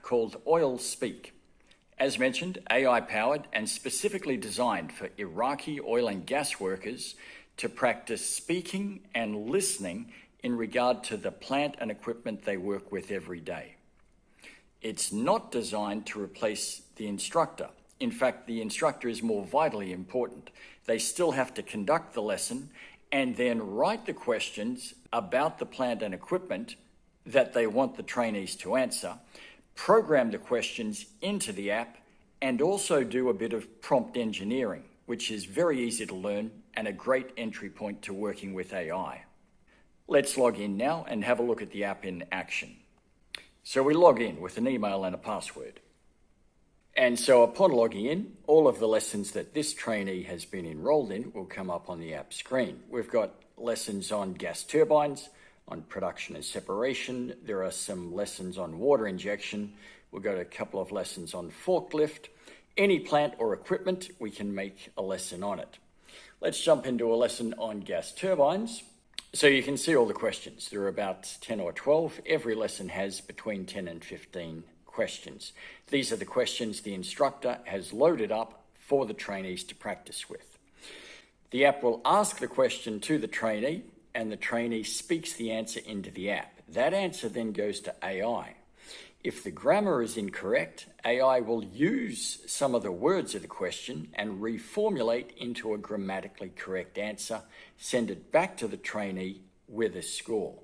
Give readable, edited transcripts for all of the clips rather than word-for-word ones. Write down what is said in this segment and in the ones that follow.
called OilSpeak. As mentioned, AI-powered and specifically designed for Iraqi oil and gas workers to practice speaking and listening in regard to the plant and equipment they work with every day. It's not designed to replace the instructor. In fact, the instructor is more vitally important. They still have to conduct the lesson and then write the questions about the plant and equipment that they want the trainees to answer, program the questions into the app, and also do a bit of prompt engineering, which is very easy to learn and a great entry point to working with AI. Let's log in now and have a look at the app in action. So we log in with an email and a password. And so upon logging in, all of the lessons that this trainee has been enrolled in will come up on the app screen. We've got lessons on gas turbines, on production and separation. There are some lessons on water injection. We've got a couple of lessons on forklift. Any plant or equipment, we can make a lesson on it. Let's jump into a lesson on gas turbines. So you can see all the questions. There are about 10 or 12. Every lesson has between 10 and 15 questions. These are the questions the instructor has loaded up for the trainees to practice with. The app will ask the question to the trainee, and the trainee speaks the answer into the app. That answer then goes to AI. If the grammar is incorrect, AI will use some of the words of the question and reformulate into a grammatically correct answer, send it back to the trainee with a score.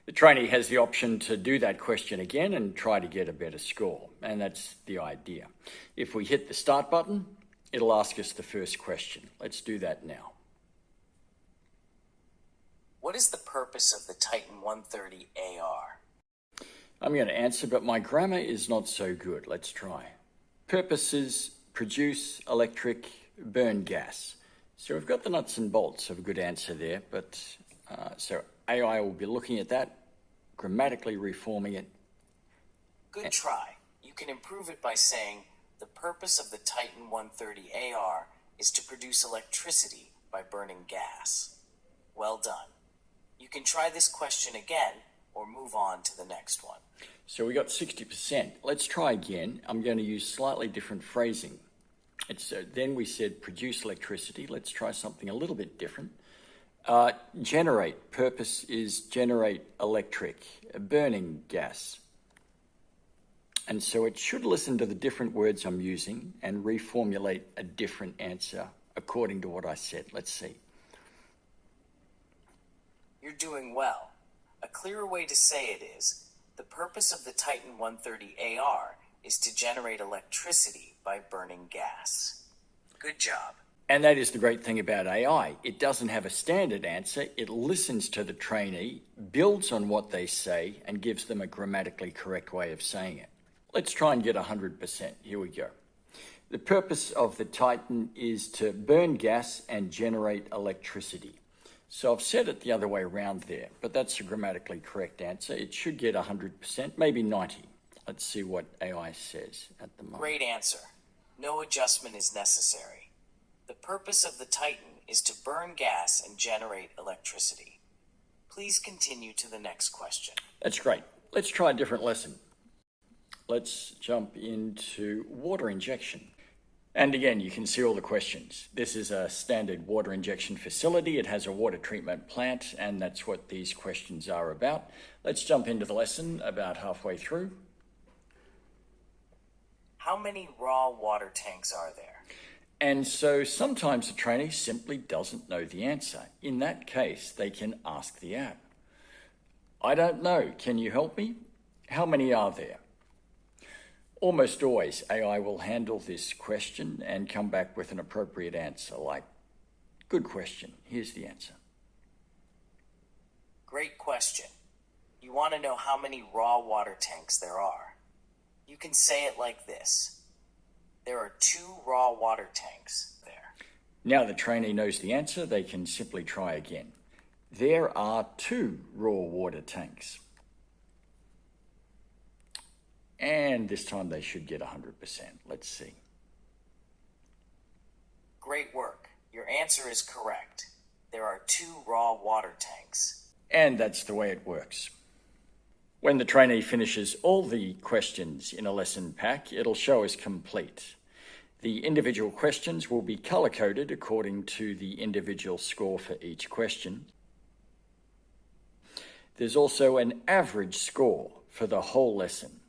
The trainee has the option to do that question again and try to get a better score, and that's the idea. If we hit the start button, it'll ask us the first question. Let's do that now. What is the purpose of the Titan 130 AR? I'm going to answer, but my grammar is not so good. Let's try. Purposes: produce electric, burn gas. So we've got the nuts and bolts of a good answer there, but so AI will be looking at that, grammatically reforming it. Good try. You can improve it by saying, the purpose of the Titan 130 AR is to produce electricity by burning gas. Well done. You can try this question again or move on to the next one. So we got 60%. Let's try again. I'm going to use slightly different phrasing. Then we said produce electricity. Let's try something a little bit different. Generate. Purpose is generate electric, burning gas. And so it should listen to the different words I'm using and reformulate a different answer according to what I said. Let's see. You're doing well. A clearer way to say it is, the purpose of the Titan 130 AR is to generate electricity by burning gas. Good job. And that is the great thing about AI. It doesn't have a standard answer. It listens to the trainee, builds on what they say, and gives them a grammatically correct way of saying it. Let's try and get 100%. Here we go. The purpose of the Titan is to burn gas and generate electricity. So I've said it the other way around there, but that's a grammatically correct answer. It should get 100%, maybe 90. Let's see what AI says at the moment. Great answer. No adjustment is necessary. The purpose of the Titan is to burn gas and generate electricity. Please continue to the next question. That's great. Let's try a different lesson. Let's jump into water injection. And again, you can see all the questions. This is a standard water injection facility. It has a water treatment plant, and that's what these questions are about. Let's jump into the lesson about halfway through. How many raw water tanks are there? And so sometimes the trainee simply doesn't know the answer. In that case, they can ask the app. I don't know. Can you help me? How many are there? Almost always, AI will handle this question and come back with an appropriate answer, like, good question, here's the answer. Great question. You want to know how many raw water tanks there are. You can say it like this. There are 2 raw water tanks there. Now the trainee knows the answer, they can simply try again. There are 2 raw water tanks. And this time they should get 100%. Let's see. Great work. Your answer is correct. There are 2 raw water tanks. And that's the way it works. When the trainee finishes all the questions in a lesson pack, it'll show as complete. The individual questions will be color-coded according to the individual score for each question. There's also an average score for the whole lesson.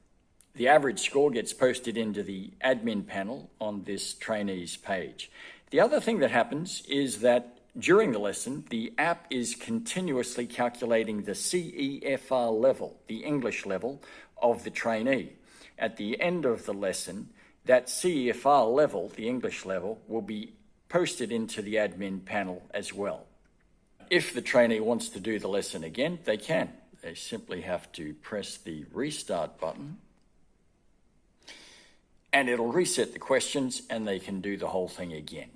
The average score gets posted into the admin panel on this trainee's page. The other thing that happens is that during the lesson, the app is continuously calculating the CEFR level, the English level of the trainee. At the end of the lesson, that CEFR level, the English level, will be posted into the admin panel as well. If the trainee wants to do the lesson again, they can. They simply have to press the restart button and it'll reset the questions and they can do the whole thing again.